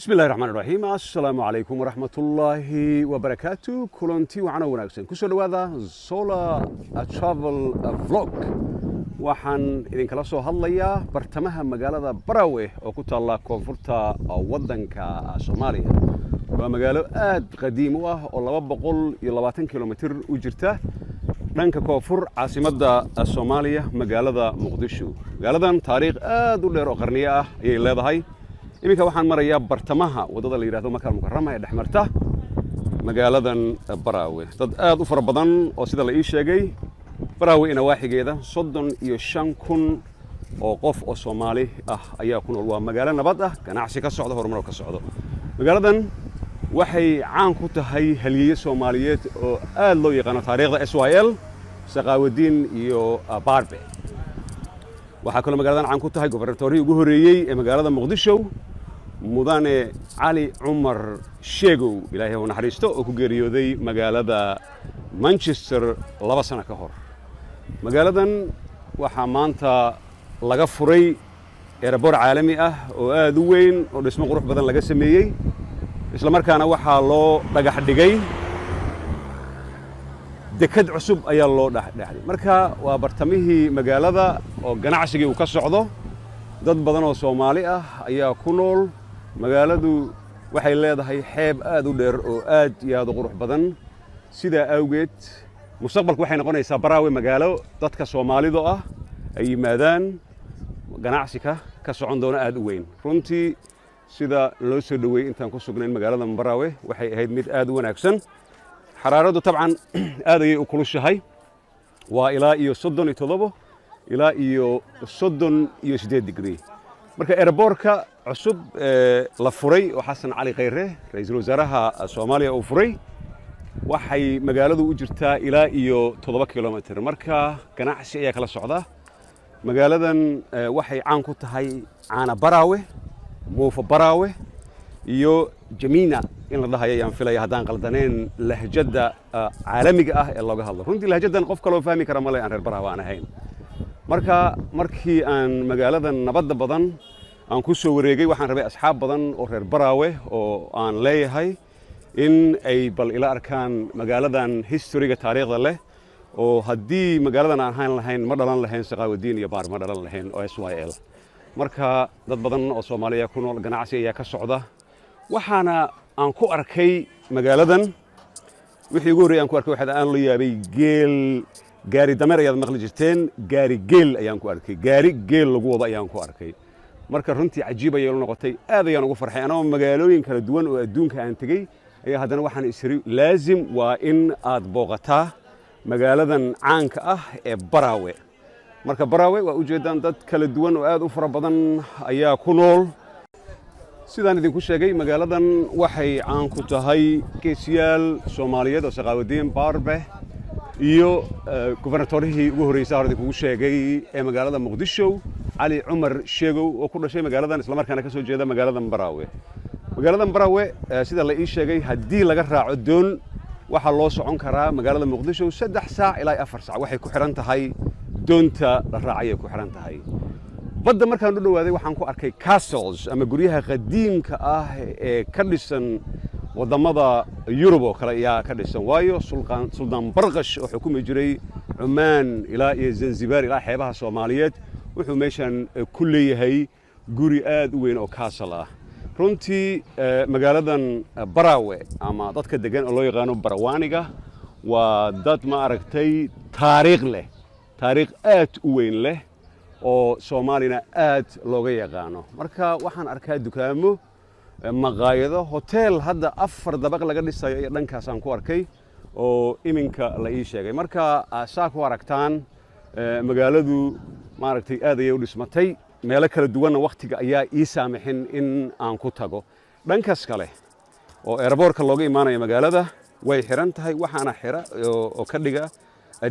بسم الله الرحمن الرحيم السلام عليكم ورحمة الله وبركاته كلنتي وعنا وناكسن كسر هذا سولا ترافل فلوج waxaan idin kala soo hadlayaa bartamaha magaalada Barawe oo ku taala koonfurta wadanka Soomaaliya waa magaalo aad qadiim u ah oo 220 kilomitir u jirta dhanka koonfur caasimadda Soomaaliya magaalada Muqdisho magaaladan taariikh aad u dheer oo qarniyo ah ayay leedahay iminka waxaan marayaa bartamaha wadada la yiraahdo Makal Mukarrama ee dhexmarta magaaladan Barawe dad aad u fara badan oo sida la ii sheegay Barawe ina waaxigeeda 35,000 oo qof oo Soomaali ah ayaa ku nool waa magaalo nabad ah ganacsi ka socdo horumar ka socdo magaaladan waxay caan ku tahay halyeeye Soomaaliyeed oo aad loo yaqaan taariikhda SYL Saqaawadiin iyo Barbe waxa kale magaaladan caan ku tahay gobornatoorkii ugu horeeyay ee magaalada Muqdisho mudane Ali Umar Sheegow ilaahay uu naxariisto oo ku geeriyooday magaalada Manchester 2 sano ka hor magaaladan waxa maanta laga furay airport caalami ah oo aad u weyn oo dhismo qurux badan laga sameeyay isla markaana waxa loo dhagax dhigay dekad cusub ayaa loo dhaxday marka waa bartamihii magaalada oo ganacsiga uu ka socdo dad badan oo Soomaali ah ayaa ku nool magaaladu waxay leedahay xeeb aad u dheer oo aad iyo aad u qurux badan sida awgeed mustaqbalku waxay noqonaysaa Barawe magaalo dadka Soomaalidu ah ay yimaadaan ganacsiga ka socon doona aad u weyn runtii sida loo soo dhaweey intaan ku sugnayn magaalada Barawe waxay ahayd mid aad u wanaagsan xaraaradu tabcan aad ayay u kulushahay waa ilaa iyo 37 ilaa iyo 38 degree marka airportka cusub la furay oo Xasan Cali Khayre ra'iisul wasaaraha Soomaaliya uu furay waxay magaaladu u jirtaa ilaa iyo 7 kilomitir marka ganacsi ayaa kala socda magaaladan waxay caan ku tahay caana Barawe moofa Barawe iyo Jamina in la dhahayo aan filaya hadaan qaldaneen lahjada caalamiga ah ee looga hadlo runtii lahjadan qof kale oo fahmi kara ma leh aan reer Barawe aan ahayn markii aan magaaladan nabadda badan aan ku soo wareegay waxaan rabay asxaab badan oo reer Barawe oo aan leeyahay in ay bal ila arkaan magaaladan historyga taariikhda leh oo haddii magaaladan aan ahaan lahayn ma dhalan lahayn Saqaawadiin iyo Baar ma dhalan lahayn oo SYL marka dad badan oo Soomaaliya ku nool ganacsi ayaa ka socda waxaana aan ku arkay magaaladan wixii ugu horeeyay aan ku arkay waxa aan la yaabay geel gaari dameer ayaad maqli jirteen gaari geel ayaan ku arkay gaari geel lagu wada ayaan ku arkay marka runtii cajiib ayay noqotay aad ayaan ugu farxay anoo magaalooyin kala duwan oo adduunka aan tagay ayaa haddana waxaan isiri laazim waa in aad booqataa magaaladan caanka ah ee Barawe marka Barawe waa ujeedaan dad kala duwan oo aad u fara badan ayaa ku nool sidaan idinku sheegay magaaladan waxay caan ku tahay geesiyaal Soomaaliyeed oo Saqaawadiin Barbe iyo gobornatoorkii ugu horeeyay hore kugu sheegay ee magaalada Muqdisho Ali Umar Sheegow oo ku dhashay magaaladan isla markaana ka soo jeeda magaaladan Barawe magaaladan Barawe sida la ii sheegay haddii laga raaco doon waxa loo socon karaa magaalada Muqdisho 3 saac ilaa 4 saac waxay ku xiran tahay doonta la raacay ku xiran tahay badda markaan u dhawaaday waxaan ku arkay castles ama guryaha qadiimka ah ee ka dhisan wadamada Yurub oo kale ayaa ka dhisan waayo Sultan Barqash oo xukumi jiray Oman ilaa iyo Zanzibar ilaa xeebaha Soomaaliyeed wuxuu meeshan ku leeyahay guri aad u weyn oo castle ah runtii magaaladan Barawe ama dadka degan oo loo yaqaan Barawaaniga waa dad ma aragtay taariikh leh taariikh aad u weyn leh oo Soomaalina aad looga yaqaano marka waxaan arkaa dukaamo maqaayado hotel hadda 4 dabaq laga dhisayo iyo dhankaas aan ku arkay oo iminka la ii sheegay marka asaa ku aragtaan magaaladu ma aragtay aad ay u dhismatay meelo kala duwan waqtiga ayaa ii saamaxin in aan ku tago dhankaas kale oo airportka looga imaanayo magaalada way xiran tahay waxaana xira oo ka dhiga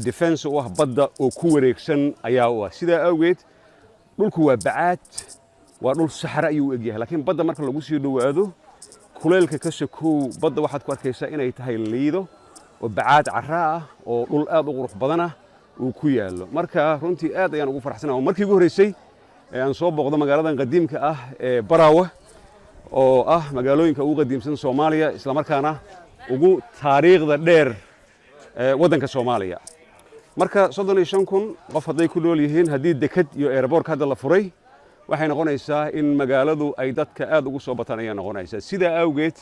defense oo ah badda oo ku wareegsan ayaa u ah sida awgeed dhulku waa bacaad waa dhul saxara ayuu egyahay laakiin badda marka lagu sii dhawaado kuleelka ka sokow badda waxaad ku arkaysaa inay tahay liido oo bacaad carra ah oo dhul aad u qurux badan ah uu ku yaalo marka runtii aad ayaan ugu faraxsanahay markii ugu horeysay aan soo booqdo magaaladan qadiimka ah ee Barawe oo ah magaalooyinka ugu qadiimsan Soomaaliya isla markaana ugu taariikhda dheer waddanka Soomaaliya marka 35,000 qof haday ku nool yihiin hadii dekad iyo airport hadda la furay waxay noqonaysaa in magaaladu ay dadka aad ugu soo bataan ay noqonaysaa sida awgeed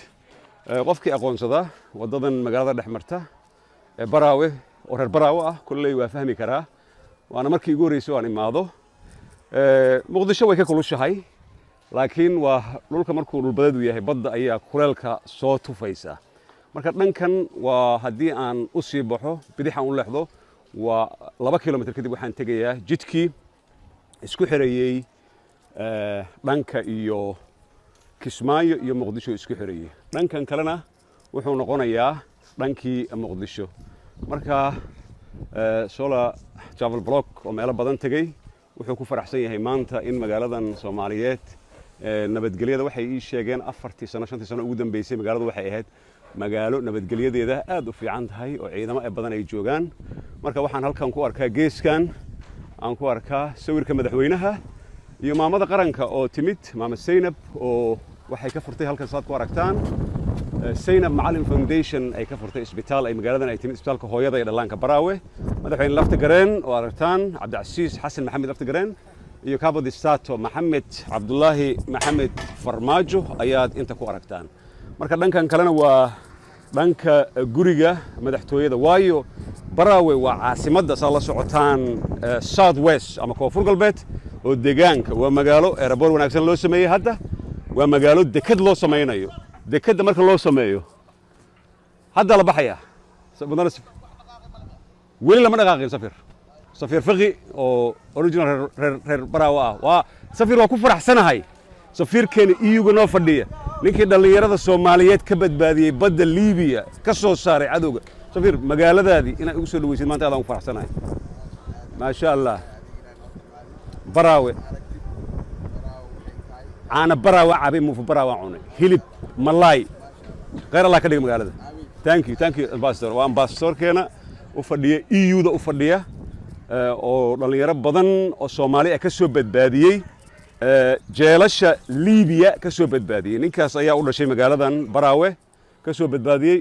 qofkii aqoonsada wadadan magaalada dhexmarta Baraawe oo reer Baraawe ah kulley waa fahmi karaa waana markii ugu horeysay aan imaado Muqdisho way ka kulushahay laakiin waa dhulka markuu dhulbadeed yahay badda ayaa kuleelka soo tufaysa marka dhankan waa hadii aan u sii baxo bidix aan u leexdo waa 2 kilomitir kadib waxaan tagayaa jidkii isku xirayay dhanka iyo Kismaayo iyo Muqdisho isku xirayay dhankan kalena wuxuu noqonayaa dhankii Muqdisho marka Sola Travel Vlog oo meelo badan tagay wuxuu ku faraxsan yahay maanta in magaaladan Soomaaliyeed nabadgelyada waxay ii sheegeen 4 sano 5 sano ugu dambeysay magaaladu waxay ahayd magaalo nabadgelyadeeda aad u fiican tahay oo ciidamo badan ay joogaan marka waxaan halkan ku arkaa geeskan aan ku arkaa sawirka madaxweynaha iyo maamada qaranka oo timid maama Zainab oo waxay ka furtay halkan saad ku aragtaan Zainab Macalin Foundation ay ka furtay isbitaal ay magaaladan ay timid isbitaalka hooyada ee dhallaanka Baraawe madaxweyne Lafta Gareen oo aragtaan Cabdicasiis Xasan Maxamed Lafta Gareen iyo Cabo de Stato Maxamed Cabdullaahi Maxamed Farmaajo ayaad inta ku aragtaan marka dhankan kalena waa dhanka guriga madaxtooyada waayo Baraawe waa caasimadda soo la socotaan South West ama Koonfur Galbeed oo deegaanka waa magaalo airport wanaagsan loo sameeyay hadda waa magaalo dekad loo sameeynayo dekada marka loo sameeyo hadda la baxaya weli lama dhaqaaqin safir fiqi oo original reer Baraawe ah waa safir waa ku faraxsanahay safirkeena iyuga noo fadhiya ninkii dhalinyarada Soomaaliyeed ka badbaadiyay badda Liibiya ka soo saaray cadowga safir magaaladaadii inay ugu soo dhaweysid maanta aad aan ku faraxsanahay ma sha Allah Baraawe ana Baraawe cabi mu Baraawe cunay hilib malay غير الله كدغ magaalada thank you ambassador waa ambassadorkeena u fadhiya EU-da u fadhiya oo dhalinyaro badan oo Soomaali ah ka soo badbaadiyay jeelasha Liibiya ka soo badbaadiyay ninkaas ayaa u dhashay magaaladan Baraawe ka soo badbaadiyay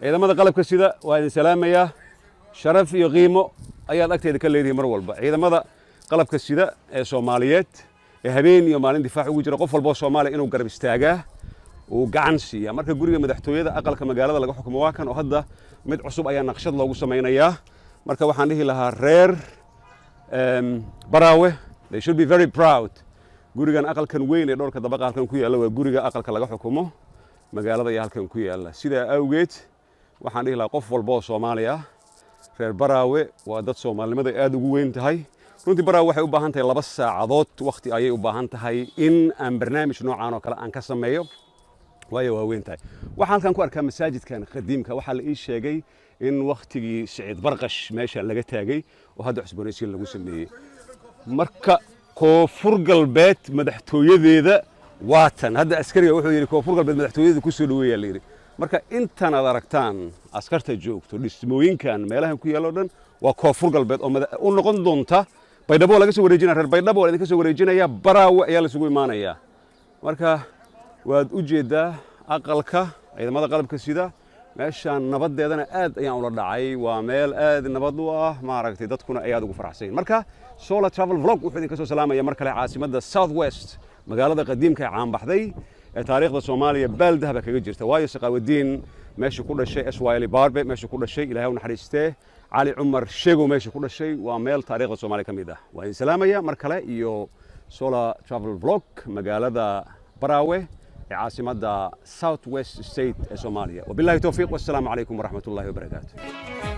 ciidamada qalabka sida waa idin salaamaya sharaf iyo qiimo ayaad agteeda ka leedahay mar walba ciidamada qalabka sida ee Soomaaliyeed ee habeen iyo maalin difaac ugu jira qof walba oo Soomaali inuu garab istaagaa oo gacan siiya marka guriga madaxtooyada aqalka magaalada laga xukumo waa kan oo hadda mid cusub ayaa naqshad loogu sameeynayaa marka waxaan dhihi lahaa reer Baraawe they should be very proud gurigan aqalkan weyn ee dhowrka dabaqa halkan ku yaala waa guriga aqalka laga xukumo magaalada iyo halkan ku yaala sida awgeed waxaan dhihi lahaa qof walba oo Soomaali ah reer Baraawe waa dad Soomaalinimada aad ugu weyn tahay runtii Baraawe waxay u baahan tahay 2 saacadood waqti ayay u baahan tahay in aan barnaamij noocan oo kale aan ka sameeyo waayo waa weyn tahay waxaan halkan ku arkaa masaajidkan qadiimka waxa la ii sheegay in waqtigii Saciid Barqash meesha laga taagay oo hadda cusboonaysiin lagu sameeyay marka Koonfur Galbeed madaxtooyadeeda waatan hadda askariga wuxuu yiri Koonfur Galbeed madaxtooyadeeda ku soo dhaweeyay la yiri marka intan aad aragtaan askarta joogto dhismooyinkan meelahan ku yaalo dhan waa Koonfur Galbeed oo u noqon doonta Baydhabo laga soo wareejinaa reer Baydhabo oo idinka soo wareejinaya Baraawe ayaa la isugu imaanaya marka waad u jeedaa aqalka ciidamada qalabka sida meeshan nabadeedana aad ayaan ula dhacay waa meel aad nabad u ah ma aragtay dadkuna ay aad ugu faraxsan marka Sola Travel Vlog wuxuu idinka soo salaamaya mar kale caasimadda South West magaalada qadiimka ee caan baxday ee taariikhda Soomaaliya baaldahaba kaga jirta waayo Saqaawadiin meesha ku dhashay Iswaali Barbe meesha ku dhashay Ilaahay u naxariistee Ali Umar Sheego meesha ku dhashay waa meel taariikhda Soomaaliya kamid ah waa in salaamaya mar kale iyo Sola Travel Vlog magaalada Baraawe عاصمة South West State Somalia وبالله التوفيق والسلام عليكم ورحمة الله وبركاته